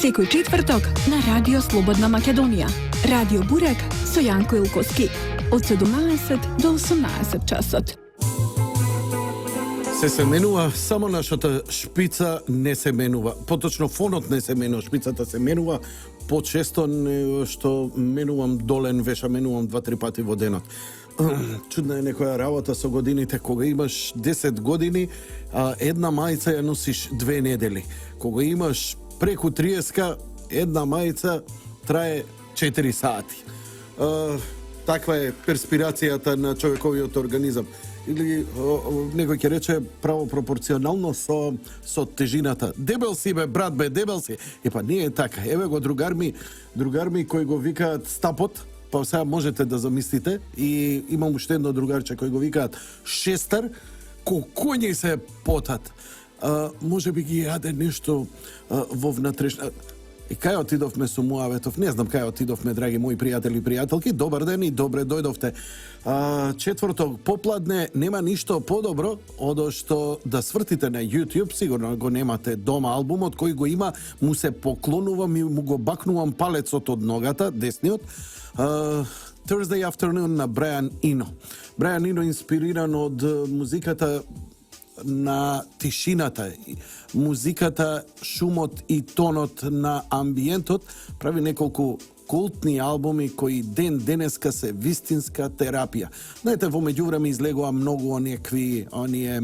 Секој четврток на Радио Слободна Македонија. Радио Бурек со Јанко Илковски. Од 17 до 18 часот. Се менува, само нашата шпица не се менува. Поточно фонот не се менува, шпицата се менува. Почесто што менувам долен веша, менувам 2-3 пати во денот. Чудна е некоја работа со годините, кога имаш 10 години, една мајца ја носиш 2 недели. Кога имаш преку 30, една мајца трае 4 сати. Таква е перспирацијата на човековиот организам. Или некој ќе рече право пропорционално со тежината. Дебел си бе, брат бе, дебел си. Епа не е така. Еве го другар ми кој го викаат стапот, па сега можете да замислите, и имам уште едно другарче кој го викаат шестар, колку ни се потат. Може би ги јаде нешто во внатрешна. И кај отидовме со Муаветов? Не знам кај отидовме, драги мои пријатели и пријателки. Добар ден и добре дојдовте. Четврток попладне, нема ништо подобро одо што да свртите на YouTube, сигурно го немате дома албумот, кој го има, му се поклонувам и му го бакнувам палецот од ногата, десниот. Thursday Afternoon на Брайан Ино. Брайан Ино инспириран од музиката на тишината, музиката, шумот и тонот на амбиентот, прави неколку култни албуми кои денеска се вистинска терапија. Знаете, во меѓувреме излегува многу оние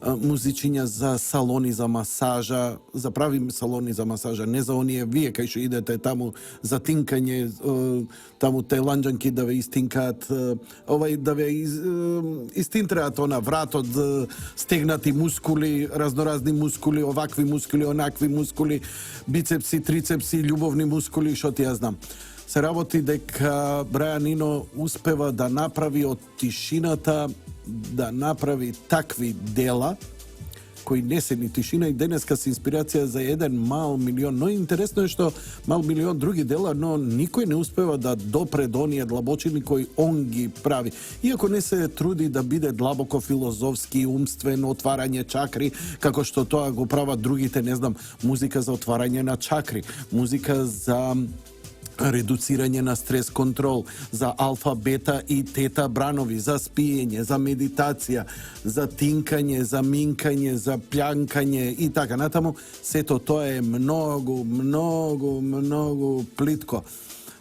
музичиња за салони за масажа, за прави салони за масажа, не за оние вие кај што идете таму за тинкање, таму тајланџанки да ве истинкаат, да ве истинтраат на вратот, стегнати мускули, разноразни мускули, овакви мускули, онакви мускули, бицепси, трицепси, љубовни мускули, што ти ја знам. Се работи дека Брайан Ино успева да направи од тишината, да направи такви дела кои не се ни тишина, и денеска се инспирација за еден мал милион. Но интересно е што мал милион други дела, но никој не успева да допре до оние длабочини кои он ги прави. Иако не се труди да биде длабоко филозофски, умствен, отварање чакри, како што тоа го прават другите, не знам, музика за отварање на чакри, музика за редуцирање на стрес контрол, за алфа, бета и тета бранови, за спиење, за медитација, за тинкање, за минкање, за плјанкање и така натаму. Сето тоа е многу плитко.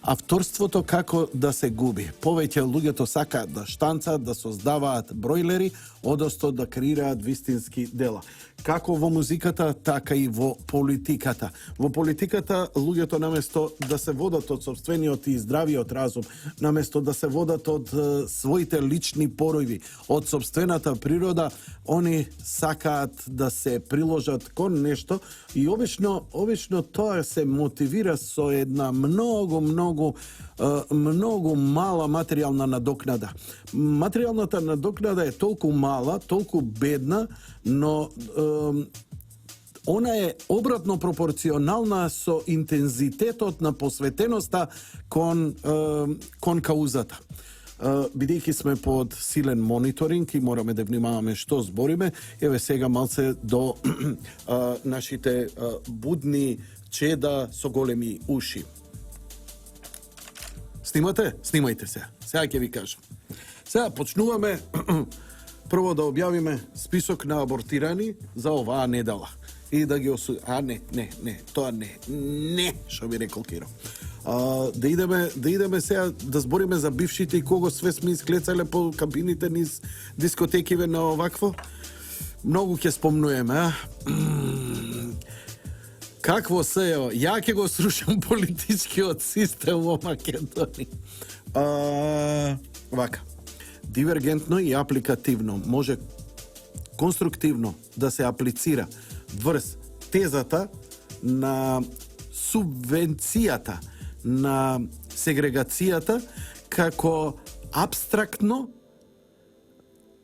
Авторството како да се губи. Повеќе луѓето сакаат да штанцаат, да создаваат бројлери, одосто да креираат вистински дела. Како во музиката, така и во политиката. Во политиката луѓето наместо да се водат од сопствениот и здравиот разум, наместо да се водат од своите лични поројви, од сопствената природа, они сакаат да се приложат кон нешто и обично тоа се мотивира со една многу мала материјална надокнада. Материјалната надокнада е толку мала, толку бедна, но она е обратно пропорционална со интензитетот на посветеноста кон каузата. Бидејќи сме под силен мониторинг и мораме да внимаваме што збориме, еве сега малце до нашите будни чеда со големи уши. Снимате? Снимајте се. Сега ќе ви кажам. Сега почнуваме прво да објавиме список на абортирани за оваа недела. И да ги не, тоа не, што би рекол Киро. Да идеме сега да збориме за бившите и кого све сме исклецале по кабините низ дискотекиве на овакво. Многу ќе спомнуеме, Какво се е? Ја ќе го срушам политичкиот систем во Македонија. Вака. Дивергентно и апликативно може конструктивно да се аплицира врз тезата на субвенцијата, на сегрегацијата, како абстрактно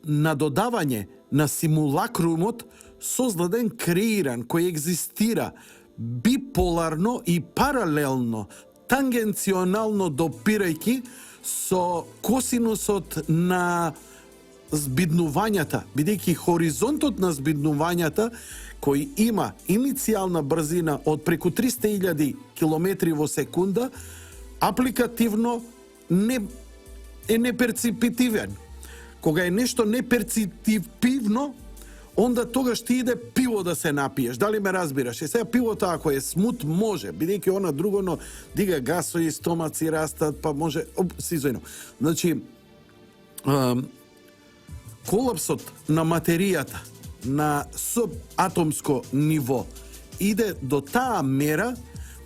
надодавање на симулакрумот создаден, креиран, кој екзистира биполарно и паралелно, тангенционално допирајќи со косинусот на збиднувањата, бидејќи хоризонтот на збиднувањата кој има иницијална брзина од преку 300.000 километри во секунда, апликативно не е неперцепитивен. Кога е нешто неперцепитивно, онда тогаш ти иде пиво да се напиеш. Дали ме разбираш? И сега пивото ако е смут може, бидејќи она другоно дига гасови, стомаци растат, па може сизојно. Значи колапсот на материјата на субатомско ниво иде до таа мера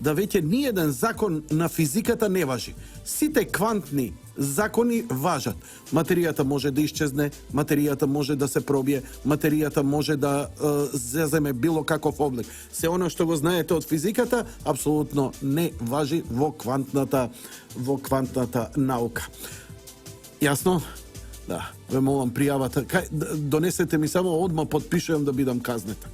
да веќе ниеден закон на физиката не важи. Сите квантни закони важат. Материјата може да исчезне, материјата може да се пробие, материјата може да заземе било каков облик. Се она што го знаете од физиката апсолутно не важи во квантната наука. Јасно? Да, ве молам пријавата. Донесете ми само одма подпишувам да бидам казнета.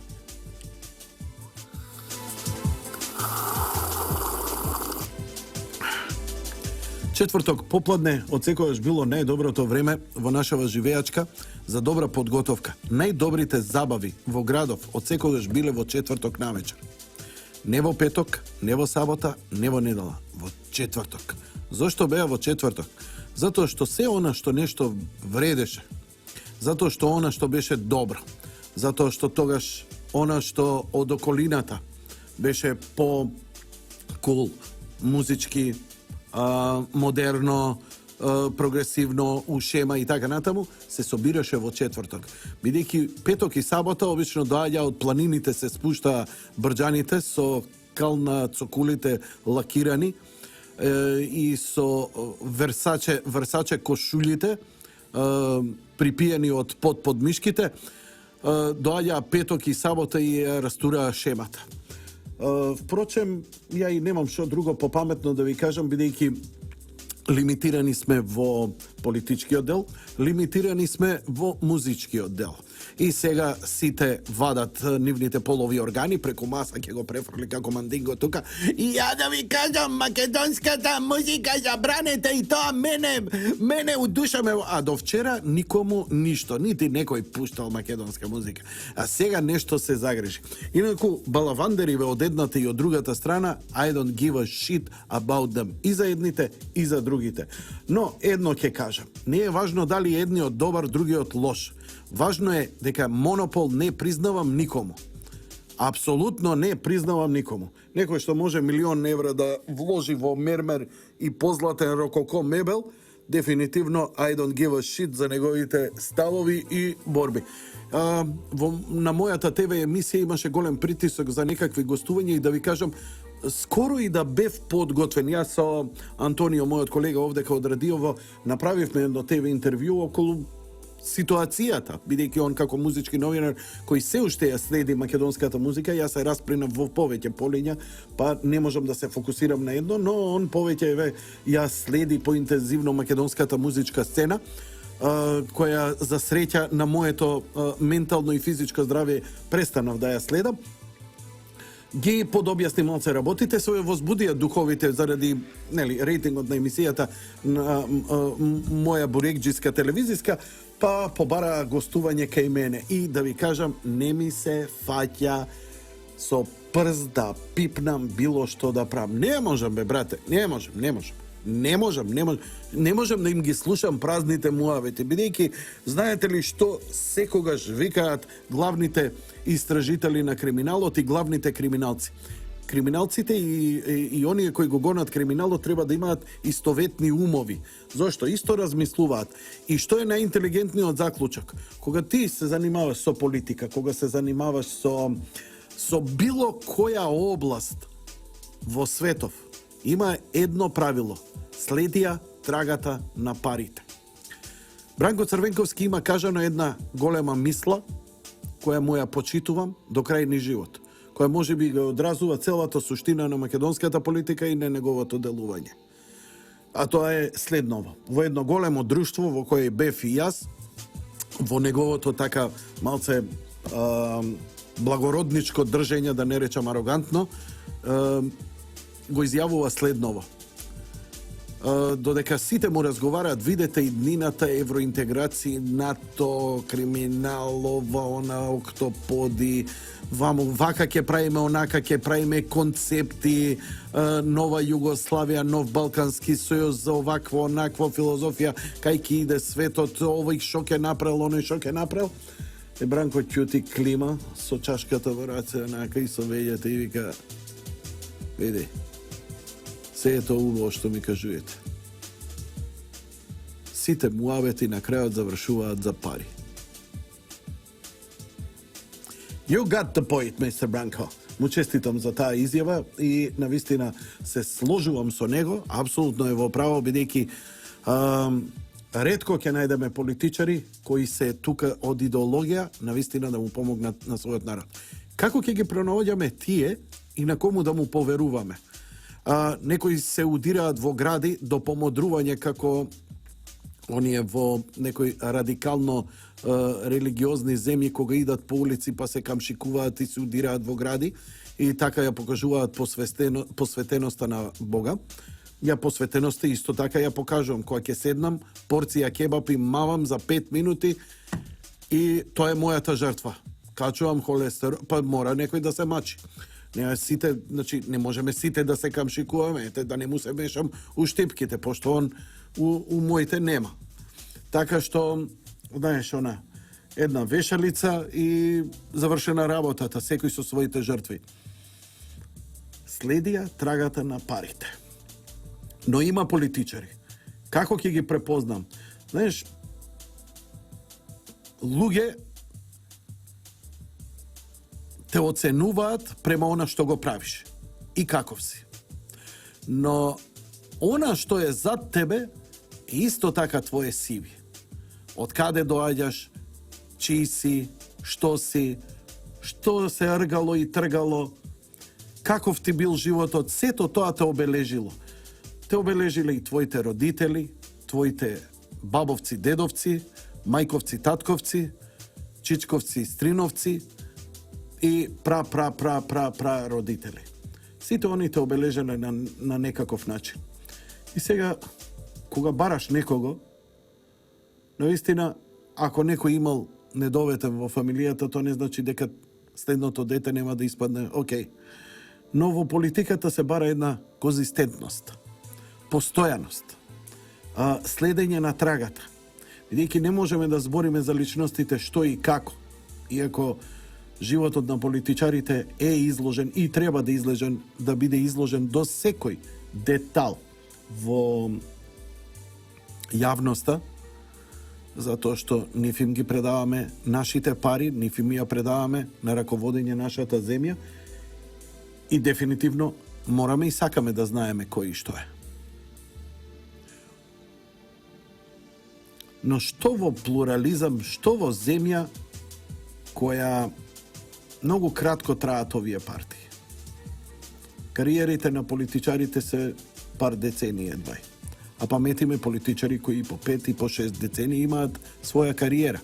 Четврток попладне од секогаш било најдоброто време во нашава живеачка за добра подготовка. Најдобрите забави во градов од секогаш биле во четврток навечер. Не во петок, не во сабота, не во недела, во четврток. Зошто беа во четврток? Затоа што се она што нешто вредеше, затоа што она што беше добро, затоа што тогаш она што од околината беше по-кул, музички, модерно, прогресивно, ушема и така натаму, се собираше во четврток. Бидејќи петок и сабота обично доаѓа од планините, се спушта брџаните со кал на цокулите лакирани и со версаче кошулите припиени од под мишките, доаѓа петок и сабота и ја растураа шемата. Впрочем, ја и немам што друго попаметно да ви кажам, бидејќи лимитирани сме во политичкиот дел, лимитирани сме во музичкиот дел. И сега сите вадат нивните полови органи, преку маса ќе го префрли како мандинго тука. И ја да ви кажам, македонската музика забранете и тоа мене у душа ме... А до вчера никому ништо, нити некој пуштал македонска музика. А сега нешто се загреши. Инаку, балавандериве од едната и од другата страна, I don't give a shit about them. И за едните, и за другите. Но, едно ќе кажам. Не е важно дали едниот добар, другиот лош. Важно е дека монопол не признавам никому. Апсолутно не признавам никому. Некој што може €1.000.000 да вложи во мермер и позлатен рококо мебел, дефинитивно I don't give a shit за неговите ставови и борби. На мојата ТВ емисија имаше голем притисок за некакви гостувања и да ви кажам, скоро и да бев подготвен. Јас со Антонио, мојот колега овдека од Радиово, направивме едно ТВ интервју околу ситуацијата, бидејќи он како музички новинар кој се уште ја следи македонската музика, јас се распринав во повеќе полиња, па не можам да се фокусирам на едно, но он повеќе ја следи поинтензивно македонската музичка сцена, која за среќа на моето ментално и физичко здравје престанав да ја следам. Ги подобјасни малце работите, се возбудија духовите заради рейтингот на емисијата на моја бурекџиска телевизиска, па побара гостување кај мене. И да ви кажам, не ми се фаќа со прст да пипнам било што да правам. Не можам, бе, брате, не можам. Не можам да им ги слушам празните муавети, бидејќи знаете ли што секогаш викаат главните истражители на криминалот и главните криминалци? Криминалците и оние кои го гонат криминалот треба да имаат истоветни умови. Зошто? Исто размислуваат. И што е најинтелигентниот заклучок? Кога ти се занимаваш со политика, кога се занимаваш со било која област во светов, има едно правило. Следија трагата на парите. Бранко Црвенковски има кажано една голема мисла, која му ја почитувам до крај ни живот, која може би го одразува целата суштина на македонската политика и на неговото делување. А тоа е следново. Во едно големо друштво во кое бев и јас, во неговото така малце благородничко држење, да не речам арогантно, го изјавува следново. додека сите му разговараат, видете и днината евроинтеграција, НАТО, криминал, ова, она, октоподи, ваму, вака ќе правиме, онака ќе правиме концепти, нова Југославија, нов Балкански сојуз, за овакво, онакво филозофија, кај ќе иде светот, овој шо ќе направил, оној шо ќе направил. И Бранко ќути клима со чашката во раце, онака и со вејата и вика, види, се е тоа убаво што ми кажуете. Сите муабети на крајот завршуваат за пари. You got the point, Mr. Branko. Му честитам за таа изјава и навистина се сложувам со него, апсолутно е во право, бидејќи ретко ќе најдеме политичари кои се тука од идеологија, навистина да му помогнат на својот народ. Како ќе ги пронаоѓаме тие и на кому да му поверуваме? Некои се удираат во гради до помодрување како оние во некои радикално религиозни земји кога идат по улици па се камшикуваат и се удираат во гради и така ја покажуваат посветеноста на Бога. Ја посветеноста исто така ја покажувам кога ќе седнам, порција кебап и мавам за 5 минути и тоа е мојата жртва. Качувам холестерол, па мора некој да се мачи. Не сите, значи не можеме сите да се камшикуваме, да не му се мешам у штипките, пошто он у моите нема. Така што, знаеш, она, една вешалица и завршена работата, секој со своите жртви. Следија трагата на парите. Но има политичари. Како ќе ги препознам? Знаеш, луѓе те оценуваат према она што го правиш и каков си. Но она што е зад тебе е исто така твое CV. Од каде доаѓаш, чиј си, што се ргало и тргало, каков ти бил животот, сето тоа те обележило. Те обележиле и твоите родители, твоите бабовци, дедовци, мајковци, татковци, чичковци, стриновци и пра родители. Сите они те обележале на некаков начин. И сега, кога бараш некого, наистина, ако некој имал недоветен во фамилијата, тоа не значи дека следното дете нема да испадне окей. Но во политиката се бара една конзистентност, постојаност, следење на трагата. Бидејќи не можеме да збориме за личностите што и како, иако животот на политичарите е изложен и треба да биде изложен до секој детал во јавноста, затоа што ниф им ги предаваме нашите пари, ниф им ја предаваме на раководење нашата земја и дефинитивно мораме и сакаме да знаеме кој и што е. Но што во плурализам, што во земја која многу кратко траат овие партии. Кариерите на политичарите се пар децении едвај. А паметиме политичари кои по 5 и по 6 децении имаат своја кариера.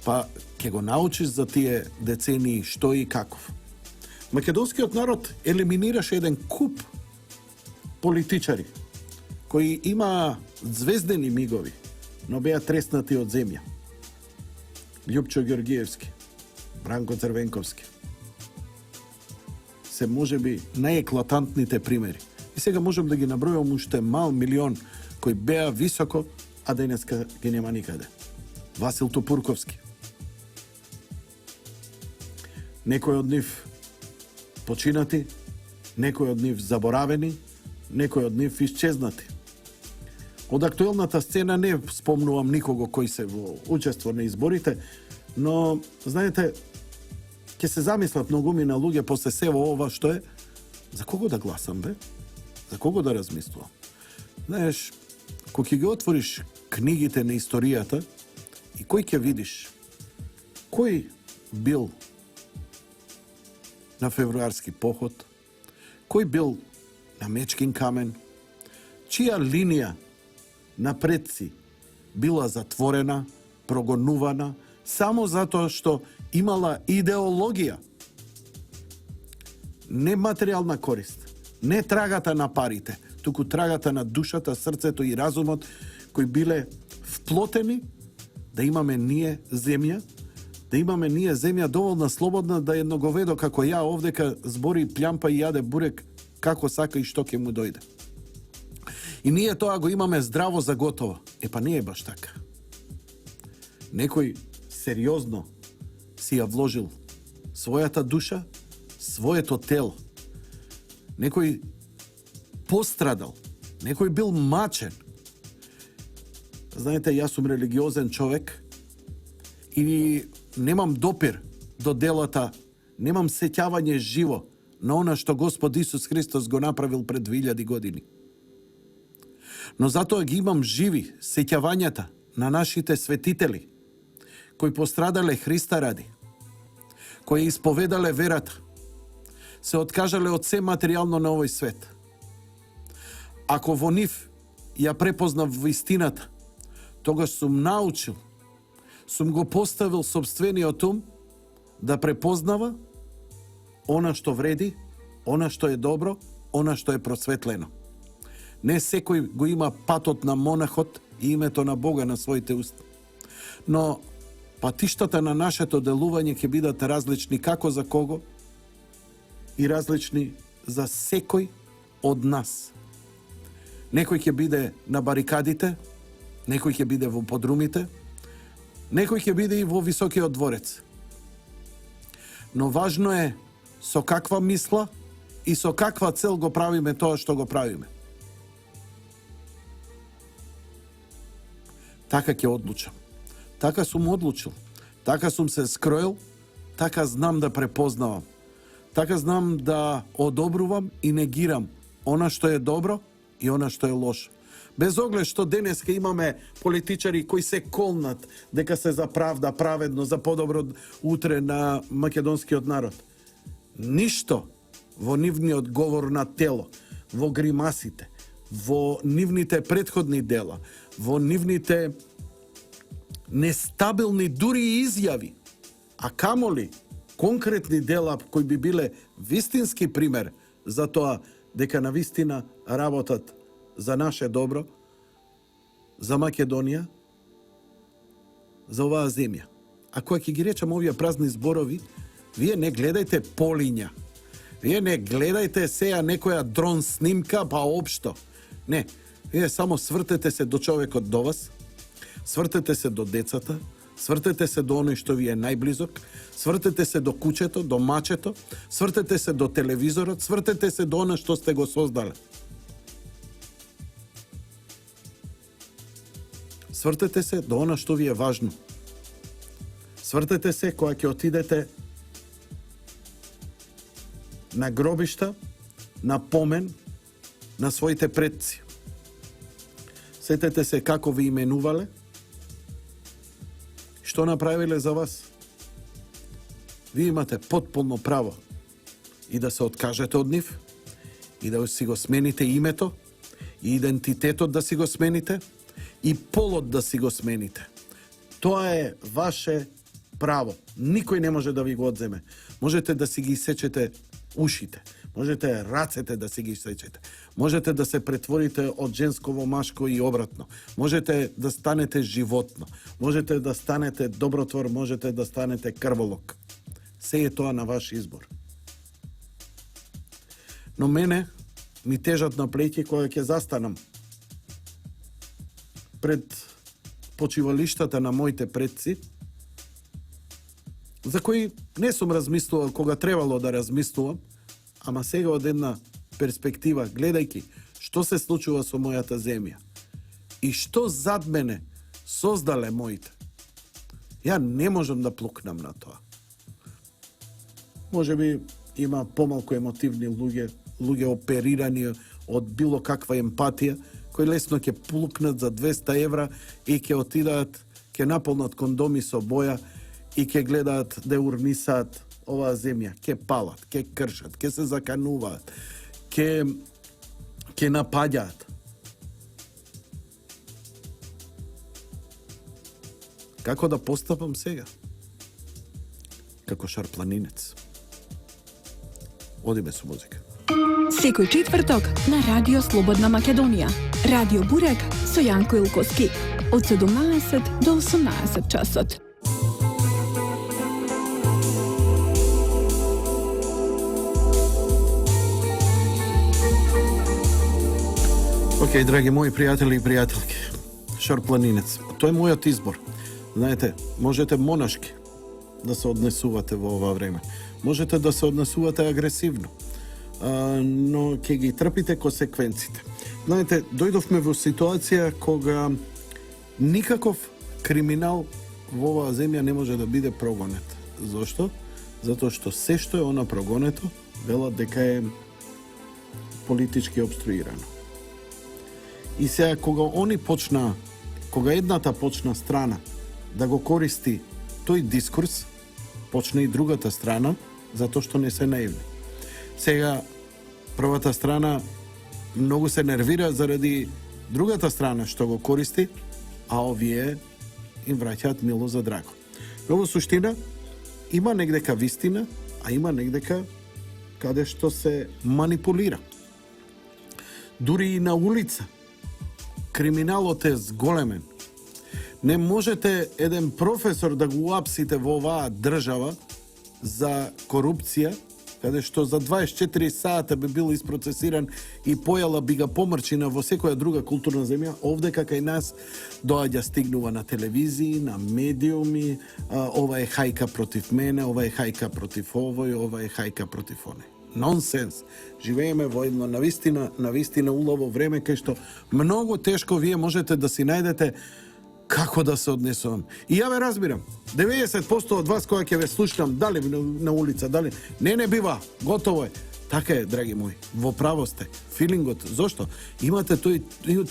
Па ќе го научиш за тие децении што и каков. Македонскиот народ елиминираше еден куп политичари кои имаа звездени мигови, но беа треснати од земја. Љупчо Ѓоргиевски, Бранко Црвенковски. Се можеби најеклатантните примери. И сега можем да ги набројам уште мал милион кои беа високо, а денеска ги нема никаде. Васил Топурковски. Некој од нив починати, некој од нив заборавени, некој од нив исчезнати. Од актуелната сцена не спомнувам никого кој се во учество на изборите, но, знаете, ќе се замислат многумина луѓе после сево ова што е, за кого да гласам, бе? За кого да размислувам? Знаеш, кога ќе ги отвориш книгите на историјата и кој ќе видиш? Кој бил на февруарски поход? Кој бил на Мечкин камен? Чија линија на предци била затворена, прогонувана, само затоа што имала идеологија, не материјална корист, Не трагата на парите, туку трагата на душата, срцето и разумот кои биле вплотени да имаме ние земја, доволно слободна да едно говедо како ја овдека збори, плямпа и јаде бурек како сака и што ќе му дојде. И ние тоа го имаме здраво за готово. Па не е баш така. Некој сериозно си ја вложил својата душа, своето тело. Некој пострадал, некој бил мачен. Знаете, јас сум религиозен човек и немам допир до делата, немам сеќавање живо на она што Господ Исус Христос го направил пред 2000 години. Но затоа ги имам живи сеќавањата на нашите светители, кои пострадале Христа ради, кои исповедале верата, се откажале од се материјално на овој свет. Ако во нив ја препознав вистината, тогаш сум научил, сум го поставил собствениот ум да препознава она што вреди, она што е добро, она што е просветлено. Не секој го има патот на монахот и името на Бога на своите уста. Но патиштата на нашето делување ќе бидат различни како за кого и различни за секој од нас. Некој ќе биде на барикадите, некој ќе биде во подрумите, некој ќе биде и во високиот дворец. Но важно е со каква мисла и со каква цел го правиме тоа што го правиме. Така ќе одлучам. Така сум одлучил. Така сум се скроил. Така знам да препознавам. Така знам да одобрувам и негирам она што е добро и она што е лошо. Без оглед што денеска имаме политичари кои се колнат дека се за правда, праведно, за подобро утре на македонскиот народ. Ништо во нивниот говор на тело, во гримасите, во нивните претходни дела, во нивните нестабилни дури и изјави, а камоли конкретни дела кои би биле вистински пример за тоа дека навистина работат за наше добро, за Македонија, за оваа земја. А кога ќе ги речам овие празни зборови, вие не гледајте полиња. Вие не гледајте сеја некоја дрон снимка, па општо. Не, вие само свртете се до човекот до вас, свртете се до децата, свртете се до оној што ви е најблизок, свртете се до кучето, до мачето, свртете се до телевизорот, свртете се до она што сте го создале. Свртете се до она што ви е важно. Свртете се кога ќе отидете на гробишта, на помен на своите предци. Сетете се како ви именувале, што направиле за вас. Вие имате потполно право и да се откажете од нив, и да си го смените името, и идентитетот да си го смените, и полот да си го смените. Тоа е ваше право. Никој не може да ви го одземе. Можете да си ги сечете ушите, можете рацете да си ги сечете, можете да се претворите од женско во машко и обратно, можете да станете животно, можете да станете добротвор, можете да станете крволок. Се е тоа на ваш избор. Но мене ми тежат на плеќи кога ќе застанам пред почивалиштата на моите предци, за кои не сум размислувал кога требало да размислувам, ама сега од една перспектива, гледајки што се случува со мојата земја и што зад мене создале моите, ја не можам да плукнам на тоа. Може би има помалку емотивни луѓе оперирани од било каква емпатија, кои лесно ќе плукнат за 200 евра и ќе отидаат, ќе наполнат кондоми со боја и ќе гледаат да урнисаат оваа земја, ќе палат, ќе кршат, ќе се закануваат, ќе напаѓаат. Како да постапам сега? Како шарпланинец. Одиме со музика. Секој четврток на Радио Слободна Македонија. Радио Бурек со Јанко Илковски. Од 17 до 18 часот. Океј, драги мои пријатели и пријателки, шарпланинец, тој е мојот избор. Знаете, можете монашки да се однесувате во ова време. Можете да се однесувате агресивно, но ќе ги трпите консеквенците. Знаете, дојдовме во ситуација кога никаков криминал во оваа земја не може да биде прогонет. Зошто? Затоа што се што е она прогонето, велат дека е политички обструирано. И сега кога едната почна страна да го користи тој дискурс, почна и другата страна, затоа што не се наивни. Сега, првата страна многу се нервира заради другата страна што го користи, а овие им враќаат мило за драго. Но во суштина, има негдека вистина, а има негдека каде што се манипулира. Дури и на улица, криминалот е зголемен. Не можете еден професор да го уапсите во оваа држава за корупција, каде што за 24 сата би бил испроцесиран и појала би ga помрчина во секоја друга културна земја, овде кај нас доаѓа, стигнува на телевизии, на медиуми, ова е хајка против мене, ова е хајка против овој, ова е хајка против оне. Нонсенс. Живееме во едно навистина улаво време кај што многу тешко вие можете да си најдете како да се однесувам. И ја ве разбирам. 90% од вас која ќе ве слушнам, дали на улица, дали не бива, готово е. Така е, драги мои. Во право сте. Филингот. Зошто?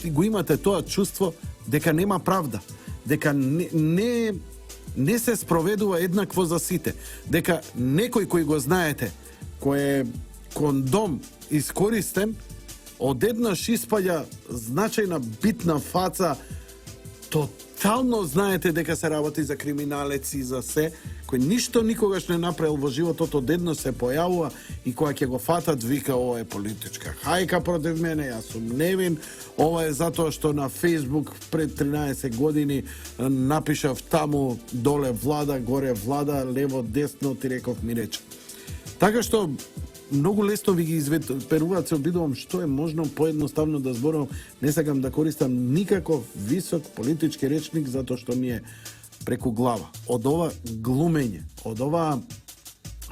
Го имате тоа чувство дека нема правда, дека не се спроведува еднакво за сите, дека некој кој го знаете, кој е кондом искористен, одеднаш испаѓа значајна битна фаца, тотално знаете дека се работи за криминалец и за се, кој ништо никогаш не направил во животот, одеднаш се појавува и кога ќе го фатат, вика, ова е политичка хајка против мене, јас сум невин, ова е затоа што на Facebook пред 13 години напишав таму доле влада, горе влада, лево, десно, ти реков ми рече. Така што многу лесно ви ги изверуваат, се обидувам што е можно поедноставно да зборувам, не сакам да користам никаков висок политички речник затоа што ми е преку глава. Од ова глумење, од ова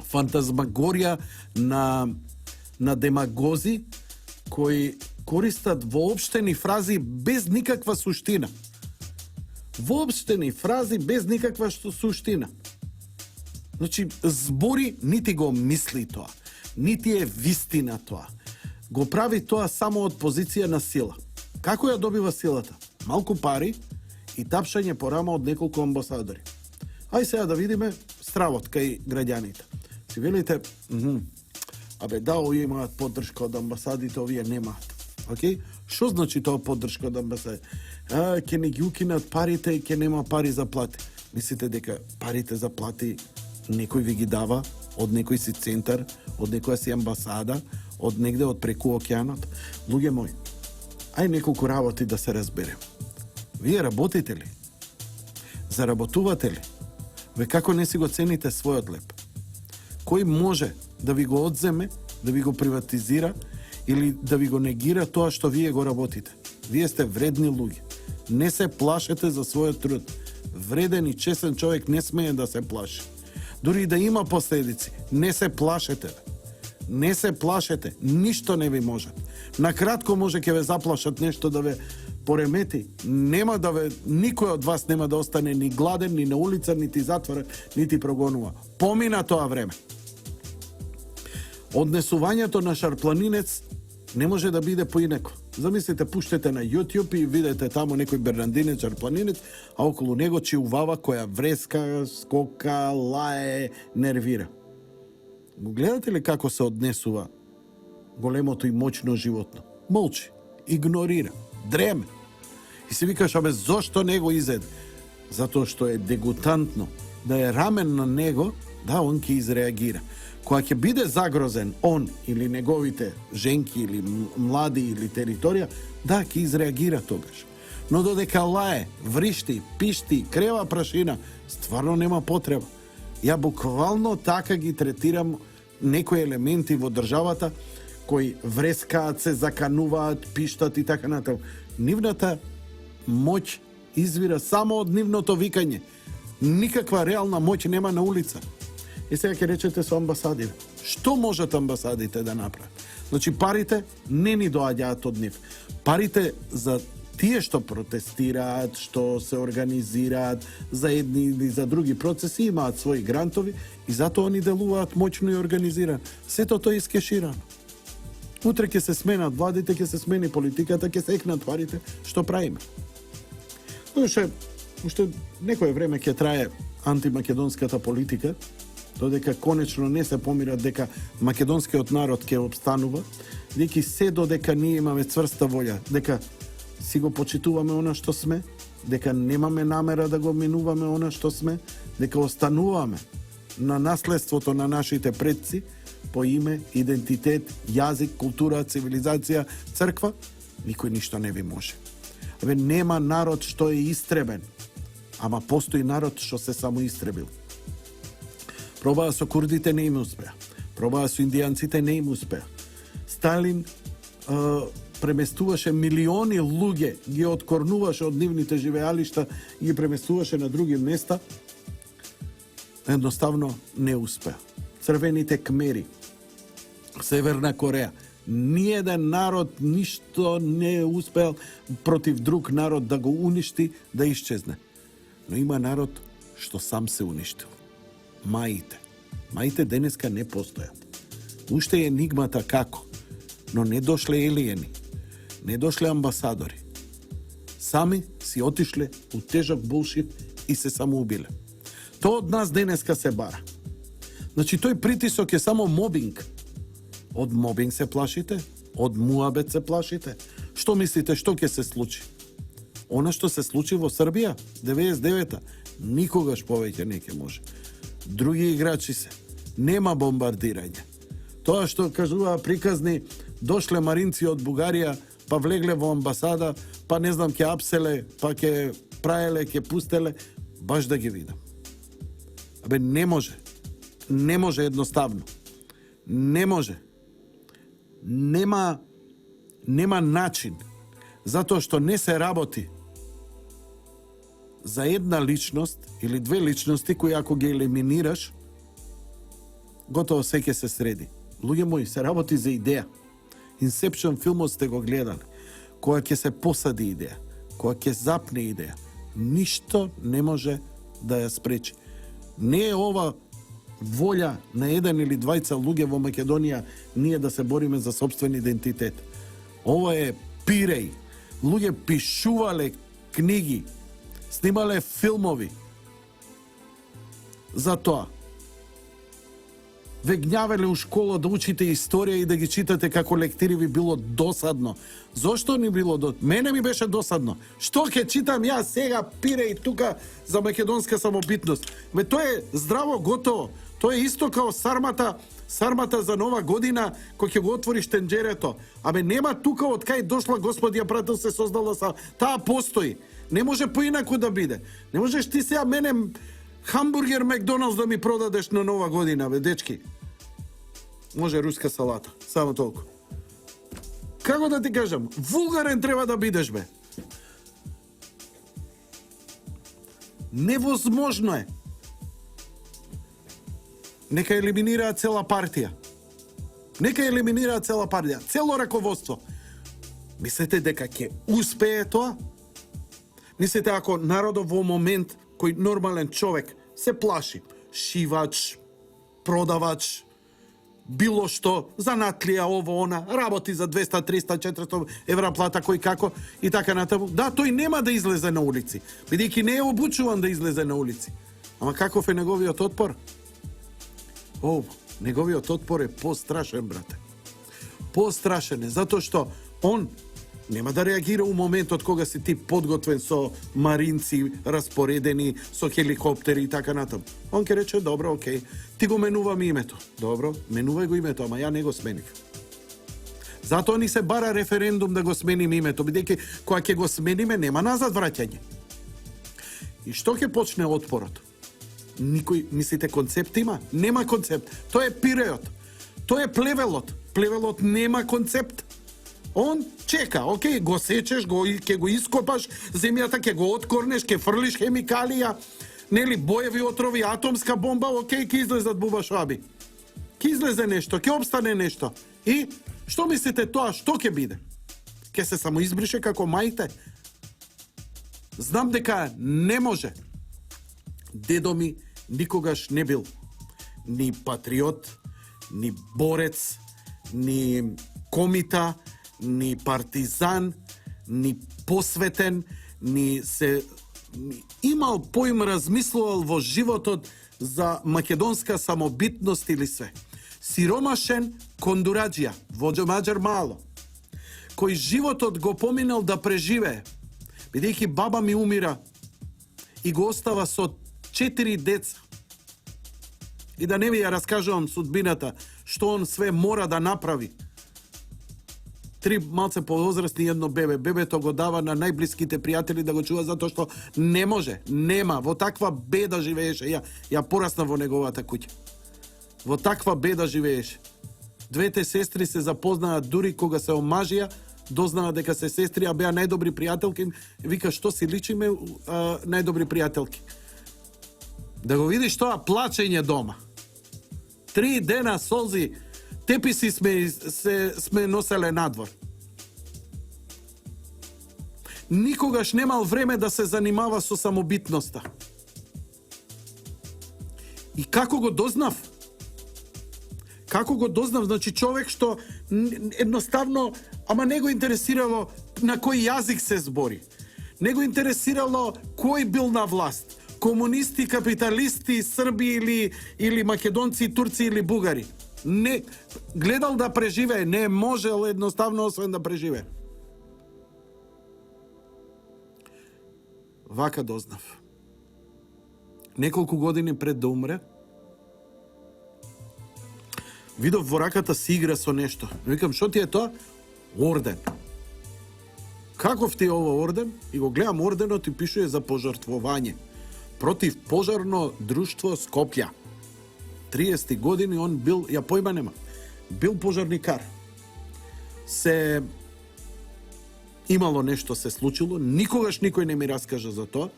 фантазмагорија на демагози кои користат воопштени фрази без никаква суштина. Воопштени фрази без никаква суштина. Значи, збори нити го мисли тоа, нити е вистина тоа. Го прави тоа само од позиција на сила. Како ја добива силата? Малку пари и тапшање по рама од неколку амбасадори. Ај сега да видиме стравот кај граѓаните. Си велите, да, овие имаат поддршка од амбасадите, овие немаат. Океј? Што значи тоа поддршка од амбасадите? Ќе не ги укинат парите и ќе нема пари за плати. Мислите дека парите за плати некој ви ги дава од некој си центар, од некоја си амбасада, од негде од преку океанот? Луѓе мои, ај неколку работи да се разберем. Вие работите ли? Заработувате ли? Ве како не си го цените својот леп? Кој може да ви го одземе, да ви го приватизира или да ви го негира тоа што вие го работите? Вие сте вредни луѓе. Не се плашете за својот труд. Вреден и честен човек не смее да се плаши. Дури да има последици, не се плашете. Не се плашете, ништо не ви може. На кратко може ќе ве заплашат нешто да ве поремети. Никој од вас нема да остане ни гладен, ни на улица, нити затворен, нити прогонува. Помина тоа време. Однесувањето на шарпланинец не може да биде поинако. Замислите, пуштете на YouTube и видите таму некој бернандинец, шарпланинец, а околу него чиувава која вреска, скока, лае, нервира. Го гледате ли како се однесува големото и моćно животно? Молчи, игнорира, дреме. И си викаш, зошто не го изеде? Затоа што е дегутантно да е рамен на него да, он ќе изреагира. Кога ќе биде загрозен он или неговите женки или млади или територија, да, ќе изреагира тогаш. Но додека лае, вришти, пишти, крева прашина, стварно нема потреба. Ја буквално така ги третирам некои елементи во државата кои врескаат се, закануваат, пиштат и така натаму. Нивната моќ извира само од нивното викање. Никаква реална моќ нема на улица. И сега ќе речете со амбасади. Што можат амбасадите да направат? Значи парите не ни доаѓаат од нив. Парите за тие што протестираат, што се организираат за едни или за други процеси имаат своји грантови и затоа они делуваат моќно и организирано. Сето тоа е искеширано. Утре ќе се сменат владите, ќе се смени политиката, ќе се екнат парите, што правиме? Уште некое време ќе трае антимакедонската политика, додека конечно не се помират дека македонскиот народ ќе обстанува, дека се додека ние имаме цврста волја, дека си го почитуваме она што сме, дека немаме намера да го минуваме она што сме, дека остануваме на наследството на нашите предци по име, идентитет, јазик, култура, цивилизација, црква, никој ништо не ви може. Нема народ што е истребен, ама постои народ што се самоистребил. Пробаа со курдите, не им успеа. Пробаа со индијанците, не им успеа. Сталин преместуваше милиони луѓе, ги откорнуваше од нивните живеалишта и ги преместуваше на други места, едноставно не успеа. Црвените кмери, Северна Кореја, ниеден народ ништо не успеал против друг народ да го уништи, да исчезне. Но има народ што сам се уништил. Маите. Маите денеска не постојат. Уште е енигмата како, но не дошле елиени, не дошле амбасадори. Сами си отишле у тежок булшит и се самоубиле. Тоа од нас денеска се бара. Значи, тој притисок е само мобинг. Од мобинг се плашите? Од муабет се плашите? Што мислите, што ќе се случи? Она што се случи во Србија, 99-та, никогаш повеќе не ќе може. Други играчи се. Нема бомбардирање. Тоа што кажува приказни, дошле маринци од Бугарија, па влегле во амбасада, па не знам, ќе апселе, па ќе праеле, ќе пустеле, баш да ги видам. Не може. Не може едноставно. Не може. Нема начин. Затоа што не се работи за една личност или две личности кои ако ги елиминираш, готово се ќе се среди. Луѓе мои, се работи за идеја. Инсепшн филмот сте го гледали. Кога ќе се посади идеја, кога ќе запне идеја, ништо не може да ја спречи. Не е ова волја на еден или двајца луѓе во Македонија ние да се бориме за сопствен идентитет. Ова е пиреј. Луѓе пишувале книги, снимале филмови за тоа. Ве гнјавеле у школа да учите историја и да ги читате како лектири ви било досадно. Зошто ни било досадно? Мене ми беше досадно. Што ќе читам јас сега пиреј тука за македонска самобитност? Тоа е здраво готово. Тоа е исто као сармата за нова година кој ќе го отвориш тенџерето. Нема тука од кај дошла Господ ја пратил се создала са. Таа постои. Не може поинаку да биде. Не можеш ти сега мене хамбургер Макдоналдс да ми продадеш на нова година, бе, дечки. Може руска салата, само толку. Како да ти кажам, вулгарен треба да бидеш, бе. Невозможно е. Нека елиминираат цела партија. Нека елиминираат цела партија, цело раководство. Мислите дека ќе успее тоа? Мислите ако народот во момент кој нормален човек се плаши, шивач, продавач, било што, занатлија, ово, она, работи за 200, 300, 400 евра плата кој како и така натаму. Да, тој нема да излезе на улици, бидејќи не е обучуван да излезе на улици. Ама каков е неговиот отпор? Неговиот отпор е пострашен, брате. Пострашен е, затоа што он Нема да реагира у моментот кога си ти подготвен со маринци распоредени, со хеликоптери и така натаму. Он ќе рече, добро, окей, ти го менувам името. Добро, менувај го името, ама ја не го сменив. Затоа ни се бара референдум да го сменим името, бидејќи кога ќе го смениме, нема назад враќање. И што ќе почне отпорот? Никој, мислите, концепт има? Нема концепт. Тоа е пиреот. Тоа е плевелот. Плевелот нема концепт. Он чека, окей, го сечеш, ќе го ископаш, земјата ќе го откорнеш, ќе фрлиш хемикалија, нели, боеви отрови, атомска бомба, окей, ќе излезат бубашваби. Ќе излезе нешто, ќе обстане нешто. И што мислите тоа, што ќе биде? Ќе се само избрише како мајте? Знам дека не може. Дедо ми никогаш не бил ни патриот, ни борец, ни комита, ни партизан, ни посветен, ни имал поим размислувал во животот за македонска самобитност или све. Сиромашен кондураджија, воџа маđар мало, кој животот го поминал да преживее, бидејќи баба ми умира и го остава со 4 деца. И да не ви ја раскажувам судбината, што он све мора да направи. 3 малце повозрастни и едно бебе. Бебето го дава на најблиските пријатели да го чува затоа што не може, нема. Во таква беда живееше. Ја порасна во неговата куќа. Во таква беда живееше. Двете сестри се запознаа дури кога се омажија, дознаа дека се сестри, а беа најдобри пријателки. Вика, што си личиме најдобри пријателки. Да го видиш тоа плачење дома. 3 дена солзи, теписи сме носеле надвор. Никогаш немал време да се занимава со самобитноста. И како го дознав? Како го дознав? Значи човек што едноставно, ама не го интересирало на кој јазик се збори. Не го интересирало кој бил на власт. Комунисти, капиталисти, срби или македонци, турци или бугари. Не, гледал да преживее, не можел едноставно освен да преживее. Вака дознав. Неколку години пред да умре, видов во раката си игра со нешто. Викам, што ти е тоа? Орден. Каков ти е ова орден? И го гледам орденот и пишува за пожртвување против пожарно друштво Скопје. 30 години он бил, ја појма нема, бил пожарникар. Се имало нешто се случило, никогаш никој не ми раскажа за тоа.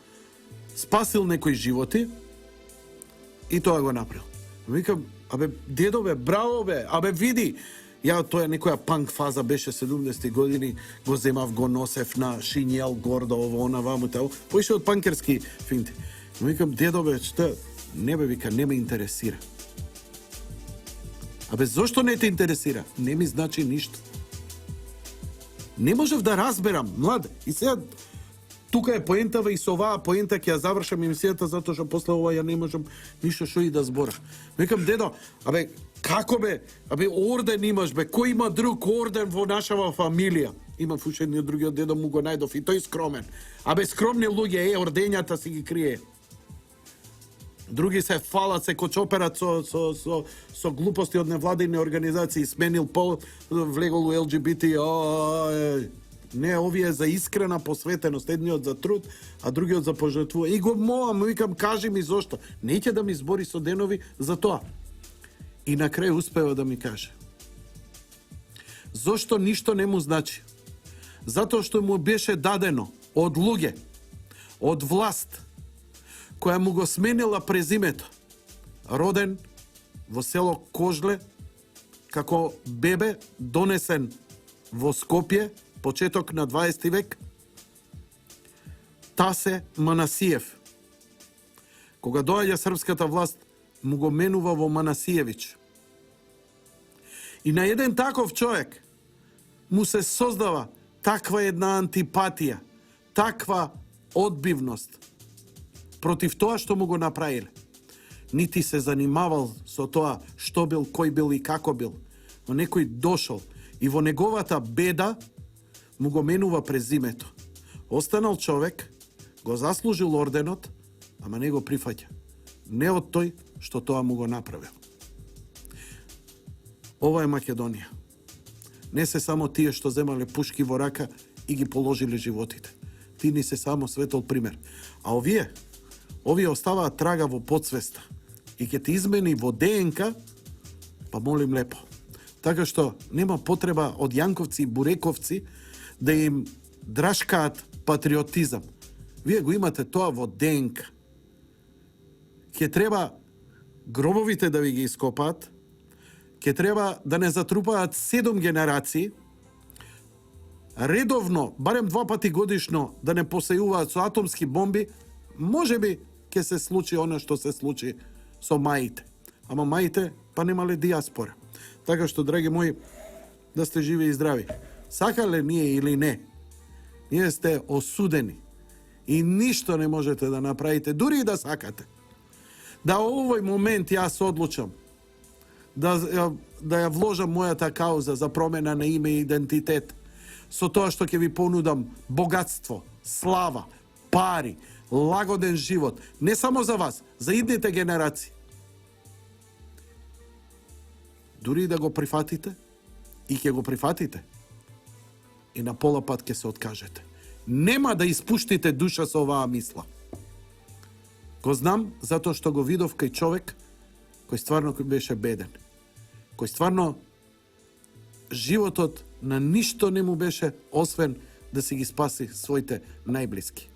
Спасил некои животи и тоа го направил. Викам, абе, дедо бе, браво бе, абе, види. Ја тоа некоја панк фаза беше 70 години, го земав, го носев на шинјел, гордо, ово, она, ваму, тао. Поише од панкерски финти. Викам, дедо бе, што? Не бе, вика, не ме интересира. Абе, зошто не те интересира? Не ми значи ништо. Не можев да разберам, младе. И сега, тука е поентава и со оваа поента ќе ја завршам емисијата, затоа што после ова ја не можам ништо што и да зборам. Викам, дедо, абе, како бе? Абе, орден имаш, бе. Кој има друг орден во нашава фамилија? Има фушедниот другиот дедо, му го најдов и тој скромен. Абе, скромни луѓе, ордењата си ги крие. Други се фалат, се кочоперат со глупости од невладини организации, сменил пол, влегол у ЛГБТ, не, овие за искрена посветеност, едниот за труд, а другиот за пожртвување. И го молам, викам, кажи ми зошто. Не ќе да ми збори со денови за тоа. И на крај успева да ми каже. Зошто ништо не му значи? Затоа што му беше дадено од луѓе, од власт, која му го сменила презимето. Роден во село Кожле, како бебе, донесен во Скопје, почеток на 20 век, Тасе Манасиев. Кога доаѓа српската власт, му го менува во Манасиевич. И на еден таков човек му се создава таква една антипатија, таква одбивност против тоа што му го направиле. Нити се занимавал со тоа што бил, кој бил и како бил. Но некој дошол и во неговата беда му го менува презимето. Останал човек го заслужил орденот, ама не го прифаќа. Не од тој што тоа му го направил. Ова е Македонија. Не се само тие што земале пушки во рака и ги положиле животите. Ти ни се само светол пример. А овие оставаат трага во подсвеста и ќе ти измени во ДНК, па молим лепо. Така што нема потреба од јанковци и бурековци да им драшкаат патриотизам. Вие го имате тоа во ДНК. Ќе треба гробовите да ви ги ископаат, ќе треба да не затрупаат 7 генерации, редовно, барем 2 пати годишно, да не посејуваат со атомски бомби, можеби ќе се случи она што се случи со маите. Ама маите па немале диаспора. Така што, драги мои, да сте живи и здрави. Сакале ние или не, ние сте осудени и ништо не можете да направите, дури и да сакате. Да овој момент јас одлучам да ја вложам мојата кауза за промена на име и идентитет, со тоа што ќе ви понудам богатство, слава, пари, лагоден живот, не само за вас, за идните генерации. Дури да го прифатите, и ќе го прифатите, и на пола пат ќе се откажете. Нема да испуштите душа со оваа мисла. Го знам затоа што го видов кај човек кој стварно беше беден. Кој стварно животот на ништо не му беше освен да си ги спаси своите најблиски.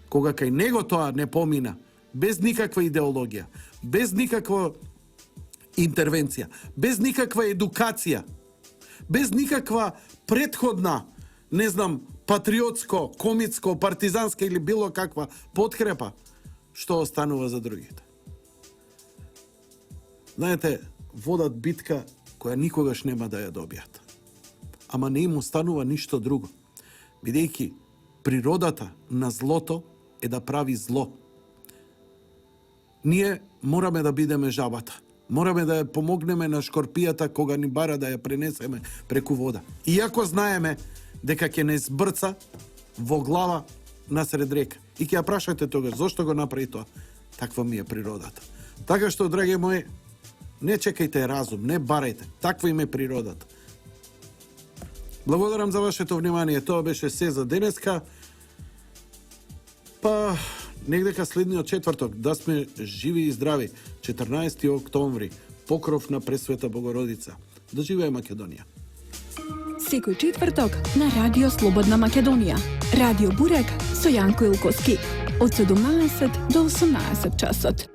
Кога кај него тоа не помина, без никаква идеологија, без никаква интервенција, без никаква едукација, без никаква претходна, не знам, патриотско, комитско, партизанска или било каква подкрепа, што останува за другите. Знаете, водат битка која никогаш нема да ја добијат. Ама не им останува ништо друго. Бидејќи природата на злото е да прави зло. Ние мораме да бидеме жабата. Мораме да ја помогнеме на шкорпијата кога ни бара да ја пренесеме преку вода. Иако знаеме дека ќе не збрца во глава насред река. И ќе ја прашате тогаш зошто го направи тоа. Таква ми е природата. Така што, драги мои, не чекајте разум, не барајте. Таква им е природата. Благодарам за вашето внимание. Тоа беше се за денеска. Па, негдека следниот четврток, да сме живи и здрави. 14 октомври, покров на Пресвета Богородица. Да живее Македонија. Секој четврток на Радио Слободна Македонија. Радио Бурек со Јанко Илковски. Од 17 до 18 часот.